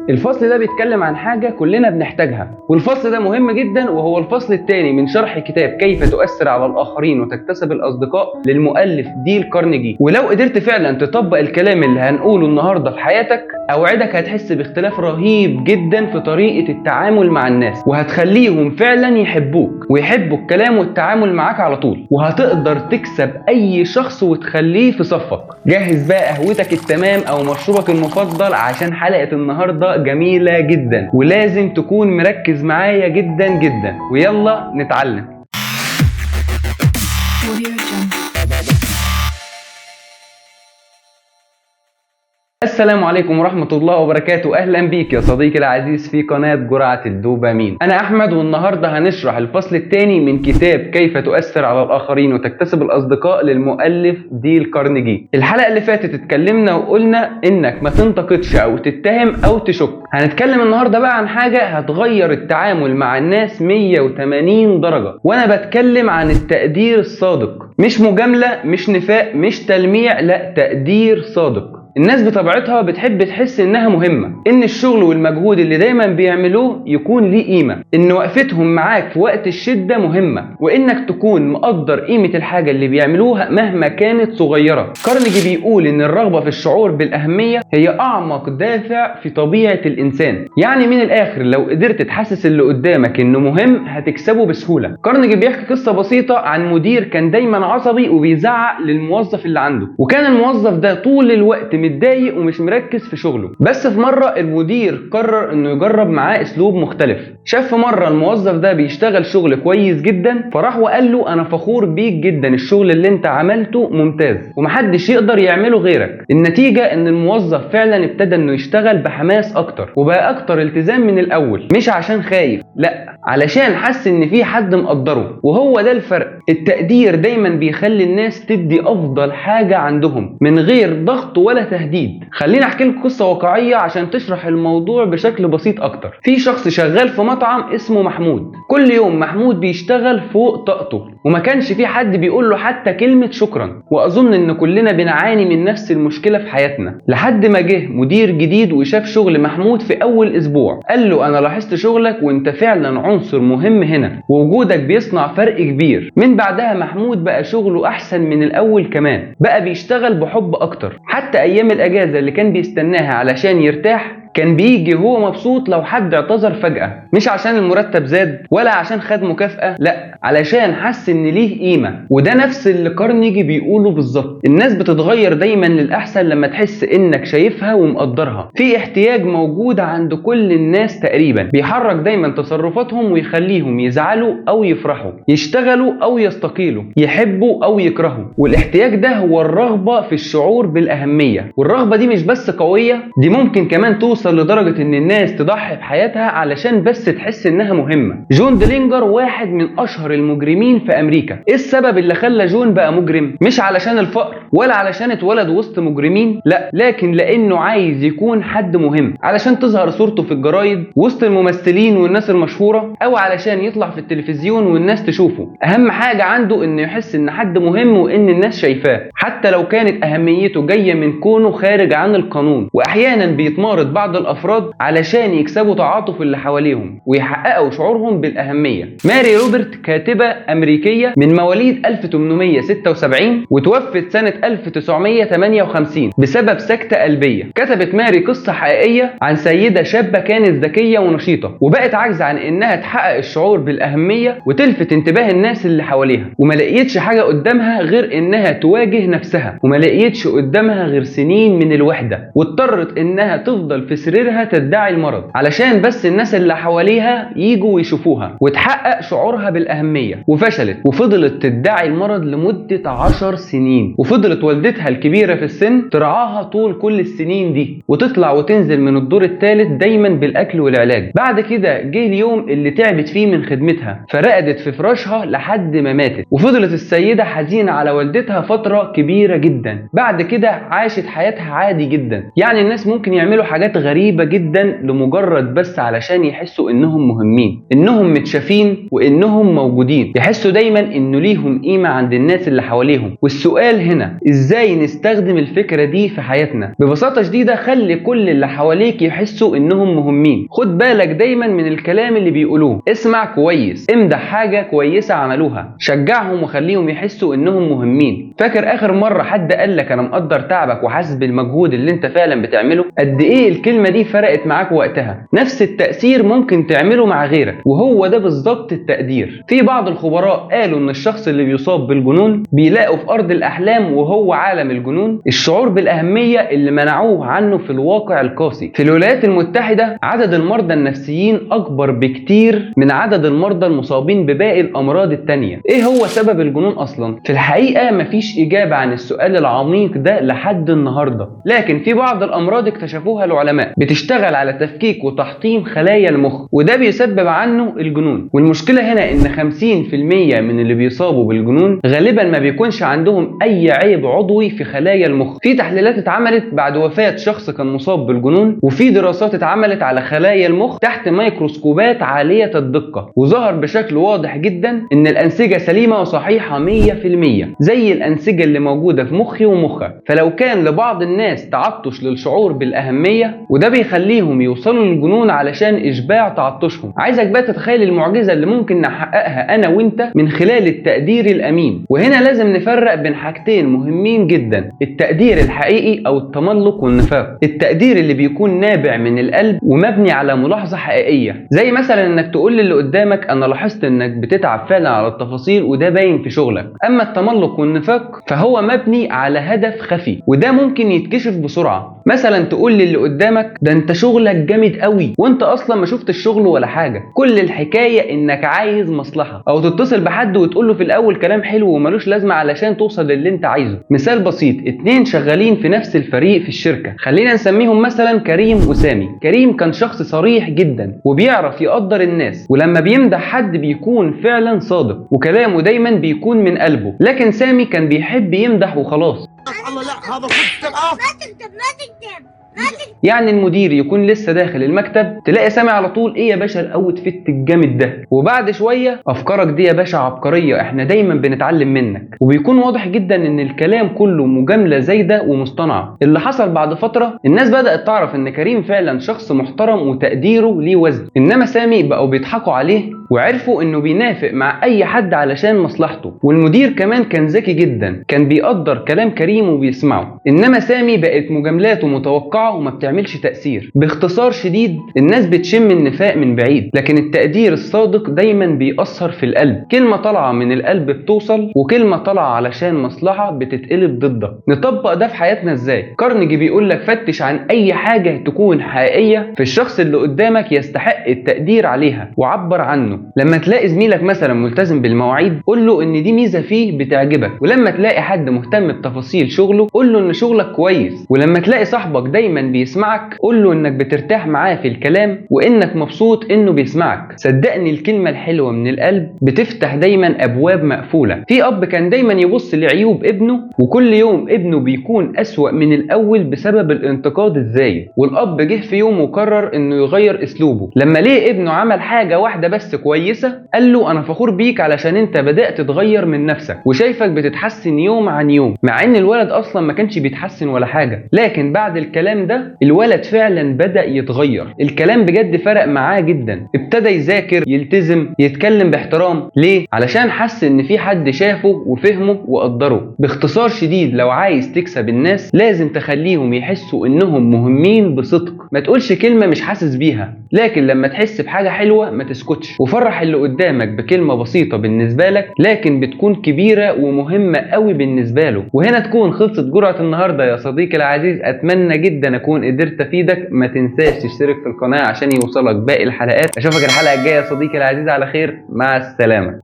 الفصل ده بيتكلم عن حاجة كلنا بنحتاجها، والفصل ده مهم جدا، وهو الفصل الثاني من شرح كتاب كيف تؤثر على الآخرين وتكتسب الأصدقاء للمؤلف ديل كارنيجي. ولو قدرت فعلا تطبق الكلام اللي هنقوله النهاردة في حياتك، أوعدك هتحس باختلاف رهيب جدا في طريقة التعامل مع الناس، وهتخليهم فعلا يحبوك ويحبوا الكلام والتعامل معاك على طول، وهتقدر تكسب أي شخص وتخليه في صفك. جهز بقى قهوتك التمام أو مشروبك المفضل، عشان حلقة النهاردة جميلة جدا، ولازم تكون مركز معايا جدا جدا، ويلا نتعلم. السلام عليكم ورحمة الله وبركاته. أهلا بيك يا صديقي العزيز في قناة جرعة الدوبامين. أنا أحمد، والنهاردة هنشرح الفصل الثاني من كتاب كيف تؤثر على الآخرين وتكتسب الأصدقاء للمؤلف ديل كارنيجي. الحلقة اللي فاتت اتكلمنا وقلنا إنك ما تنتقدش أو تتهم أو تشك. هنتكلم النهاردة بقى عن حاجة هتغير التعامل مع الناس 180 درجة، وأنا بتكلم عن التقدير الصادق. مش مجاملة، مش نفاق، مش تلميع، لا، تقدير صادق. الناس بطبيعتها بتحب تحس انها مهمة، ان الشغل والمجهود اللي دايما بيعملوه يكون ليه قيمة، ان وقفتهم معاك في وقت الشدة مهمة، وانك تكون مقدر قيمة الحاجة اللي بيعملوها مهما كانت صغيرة. كارنيجي بيقول ان الرغبة في الشعور بالاهمية هي اعمق دافع في طبيعة الانسان. يعني من الاخر، لو قدرت تحسس اللي قدامك انه مهم هتكسبه بسهولة. كارنيجي بيحكي قصة بسيطة عن مدير كان دايما عصبي وبيزعق للموظف اللي عنده، وكان الموظف ده طول الوقت متضايق ومش مركز في شغله. بس في مرة المدير قرر انه يجرب معاه اسلوب مختلف. شاف في مرة الموظف ده بيشتغل شغل كويس جدا، فراح وقال له انا فخور بيك جدا، الشغل اللي انت عملته ممتاز ومحدش يقدر يعمله غيرك. النتيجة ان الموظف فعلا ابتدى انه يشتغل بحماس اكتر، وبقى اكتر التزام من الاول، مش عشان خايف، لا، علشان حس ان في حد مقدره. وهو ده الفرق. التقدير دايما بيخلي الناس تدي افضل حاجة عندهم من غير ضغط ولا تهديد. خليني احكي لكم قصه واقعيه عشان تشرح الموضوع بشكل بسيط اكتر. في شخص شغال في مطعم اسمه محمود. كل يوم محمود بيشتغل فوق طاقته، وما كانش في حد بيقول له حتى كلمه شكرا. واظن ان كلنا بنعاني من نفس المشكله في حياتنا، لحد ما جه مدير جديد وشاف شغل محمود في اول اسبوع. قال له انا لاحظت شغلك وانت فعلا عنصر مهم هنا، ووجودك بيصنع فرق كبير. من بعدها محمود بقى شغله احسن من الاول، كمان بقى بيشتغل بحب اكتر. حتى ايام الاجازه اللي كان بيستناها علشان يرتاح كان بيجي هو مبسوط لو حد اعتذر فجأة، مش عشان المرتب زاد ولا عشان خد مكافأة، لا، علشان حس ان ليه قيمة. وده نفس اللي كارنيجي بيقوله بالظبط. الناس بتتغير دايما للأحسن لما تحس انك شايفها ومقدرها. في احتياج موجود عند كل الناس تقريبا، بيحرك دايما تصرفاتهم ويخليهم يزعلوا او يفرحوا، يشتغلوا او يستقيلوا، يحبوا او يكرهوا. والاحتياج ده هو الرغبة في الشعور بالأهمية. والرغبة دي مش بس قوية، دي ممكن كمان توصل لدرجة ان الناس تضحي بحياتها علشان بس تحس انها مهمة. جون ديلينجر واحد من اشهر المجرمين في امريكا. ايه السبب اللي خلى جون بقى مجرم؟ مش علشان الفقر ولا علشان اتولد وسط مجرمين، لا، لكن لانه عايز يكون حد مهم، علشان تظهر صورته في الجرايد وسط الممثلين والناس المشهورة، او علشان يطلع في التلفزيون والناس تشوفه. اهم حاجة عنده انه يحس ان حد مهم وان الناس شايفاه، حتى لو كانت اهميته جاية من كونه خارج عن القانون. واحيانا بيتمارض بعض الافراد علشان يكسبوا تعاطف اللي حواليهم ويحققوا شعورهم بالاهميه. ماري روبرت كاتبه امريكيه من مواليد 1876 وتوفت سنه 1958 بسبب سكته قلبيه. كتبت ماري قصه حقيقيه عن سيده شابه كانت ذكيه ونشيطه، وبقت عاجزه عن انها تحقق الشعور بالاهميه وتلفت انتباه الناس اللي حواليها، وما لقيتش حاجه قدامها غير انها تواجه نفسها، وما لقيتش قدامها غير سنين من الوحده، واضطرت انها تفضل في سريرها تدعي المرض علشان بس الناس اللي حواليها يجوا ويشوفوها وتحقق شعورها بالأهمية. وفشلت وفضلت تدعي المرض لمدة 10 سنين، وفضلت والدتها الكبيرة في السن ترعاها طول كل السنين دي، وتطلع وتنزل من الدور الثالث دايما بالأكل والعلاج. بعد كده جه اليوم اللي تعبت فيه من خدمتها، فرقدت في فراشها لحد ما ماتت. وفضلت السيدة حزينة على والدتها فترة كبيرة جدا. بعد كده عاشت حياتها عادي جدا. يعني الناس ممكن يعملوا حاجات غريبة غريبة جدا لمجرد بس علشان يحسوا انهم مهمين، انهم متشافين وانهم موجودين، يحسوا دايما انه ليهم قيمة عند الناس اللي حواليهم. والسؤال هنا ازاي نستخدم الفكرة دي في حياتنا؟ ببساطة شديدة خلي كل اللي حواليك يحسوا انهم مهمين. خد بالك دايما من الكلام اللي بيقولوه، اسمع كويس، امدح حاجة كويسة عملوها، شجعهم وخليهم يحسوا انهم مهمين. فاكر اخر مرة حد قالك انا مقدر تعبك وحاسس بالمجهود اللي انت فعلا بتعمله؟ قد ايه الكلمة دي فرقت معاك وقتها؟ نفس التأثير ممكن تعمله مع غيرك، وهو ده بالظبط التقدير. في بعض الخبراء قالوا ان الشخص اللي بيصاب بالجنون بيلاقوا في ارض الاحلام وهو عالم الجنون الشعور بالاهمية اللي منعوه عنه في الواقع القاسي. في الولايات المتحدة عدد المرضى النفسيين اكبر بكتير من عدد المرضى المصابين بباقي الامراض التانية. ايه هو سبب الجنون اصلا؟ في الحقيقة مفيش اجابة عن السؤال العميق ده لحد النهاردة، لكن في بعض الامراض اكتشفوها العلماء بتشتغل على تفكيك وتحطيم خلايا المخ، وده بيسبب عنه الجنون. والمشكلة هنا ان 50% من اللي بيصابوا بالجنون غالبا ما بيكونش عندهم اي عيب عضوي في خلايا المخ. في تحليلات اتعملت بعد وفاة شخص كان مصاب بالجنون، وفي دراسات اتعملت على خلايا المخ تحت ميكروسكوبات عالية الدقة، وظهر بشكل واضح جدا ان الانسجة سليمة وصحيحة 100% زي الانسجة اللي موجودة في مخي ومخك. فلو كان لبعض الناس تعطش للشعور بالاهمية، وده بيخليهم يوصلوا للجنون علشان اشباع تعطشهم، عايزك بقى تتخيل المعجزة اللي ممكن نحققها انا وانت من خلال التقدير الامين. وهنا لازم نفرق بين حاجتين مهمين جدا، التقدير الحقيقي او التملق والنفاق. التقدير اللي بيكون نابع من القلب ومبني على ملاحظة حقيقية، زي مثلا انك تقول للي قدامك انا لاحظت انك بتتعب فعلا على التفاصيل وده باين في شغلك. اما التملق والنفاق فهو مبني على هدف خفي، وده ممكن يتكشف بسرعة. مثلا تقول للي قدامك ده انت شغلك جامد قوي وانت اصلا ما شفت الشغل ولا حاجة، كل الحكاية انك عايز مصلحة. او تتصل بحد وتقول له في الاول كلام حلو وملوش لازمة علشان توصل للي انت عايزه. مثال بسيط، اتنين شغالين في نفس الفريق في الشركة، خلينا نسميهم مثلا كريم وسامي. كريم كان شخص صريح جدا وبيعرف يقدر الناس، ولما بيمدح حد بيكون فعلا صادق وكلامه دايما بيكون من قلبه. لكن سامي كان بيحب يمدح وخلاص. الله لا هذا يعني المدير يكون لسه داخل المكتب تلاقي سامي على طول ايه يا باشا الاوتفيت الجامد ده، وبعد شويه افكارك دي يا باشا عبقريه، احنا دايما بنتعلم منك. وبيكون واضح جدا ان الكلام كله مجامله زايده ومصطنعه. اللي حصل بعد فتره الناس بدات تعرف ان كريم فعلا شخص محترم وتقديره ليه وزن، انما سامي بقوا بيضحكوا عليه وعرفوا انه بينافق مع اي حد علشان مصلحته. والمدير كمان كان ذكي جدا، كان بيقدر كلام كريم وبيسمعه، انما سامي بقت مجاملاته متوقعه وما بتعملش تأثير. باختصار شديد الناس بتشم النفاق من بعيد، لكن التقدير الصادق دايما بيأثر في القلب. كلمة طالعة من القلب بتوصل، وكلمة طالعة علشان مصلحة بتتقلب ضدك. نطبق ده في حياتنا ازاي؟ كارنيجي بيقول لك فتش عن اي حاجة تكون حقيقية في الشخص اللي قدامك يستحق التقدير عليها وعبر عنه. لما تلاقي زميلك مثلا ملتزم بالمواعيد قول له ان دي ميزة فيه بتعجبك، ولما تلاقي حد مهتم بتفاصيل شغله قول له ان شغلك كويس، ولما تلاقي صاحبك دايما بيسمعك قول له انك بترتاح معاه في الكلام وانك مبسوط انه بيسمعك. صدقني الكلمة الحلوة من القلب بتفتح دايما ابواب مقفولة. في اب كان دايما يبص لعيوب ابنه، وكل يوم ابنه بيكون اسوأ من الاول بسبب الانتقاد الزايد، والاب جه في يوم وقرر انه يغير اسلوبه. لما ليه ابنه عمل حاجة واحدة بس كويسة قال له انا فخور بيك علشان انت بدأت تغير من نفسك وشايفك بتتحسن يوم عن يوم، مع ان الولد اصلا ما كانش بيتحسن ولا حاجة. لكن بعد الكلام ده الولد فعلا بدأ يتغير. الكلام بجد فرق معاه جدا، ابتدى يذاكر، يلتزم، يتكلم باحترام. ليه؟ علشان حس ان في حد شافه وفهمه وقدره. باختصار شديد لو عايز تكسب الناس لازم تخليهم يحسوا انهم مهمين بصدق. ما تقولش كلمة مش حاسس بيها، لكن لما تحس بحاجة حلوة ما تسكتش، وفرح اللي قدامك بكلمة بسيطة بالنسبة لك لكن بتكون كبيرة ومهمة قوي بالنسبة له. وهنا تكون خلصت جرعة النهاردة يا صديقي العزيز. اتمنى جدا اكون قدرت افيدك. ما تنساش تشترك في القناة عشان يوصلك باقي الحلقات. اشوفك الحلقة الجاية يا صديقي العزيز على خير، مع السلامة.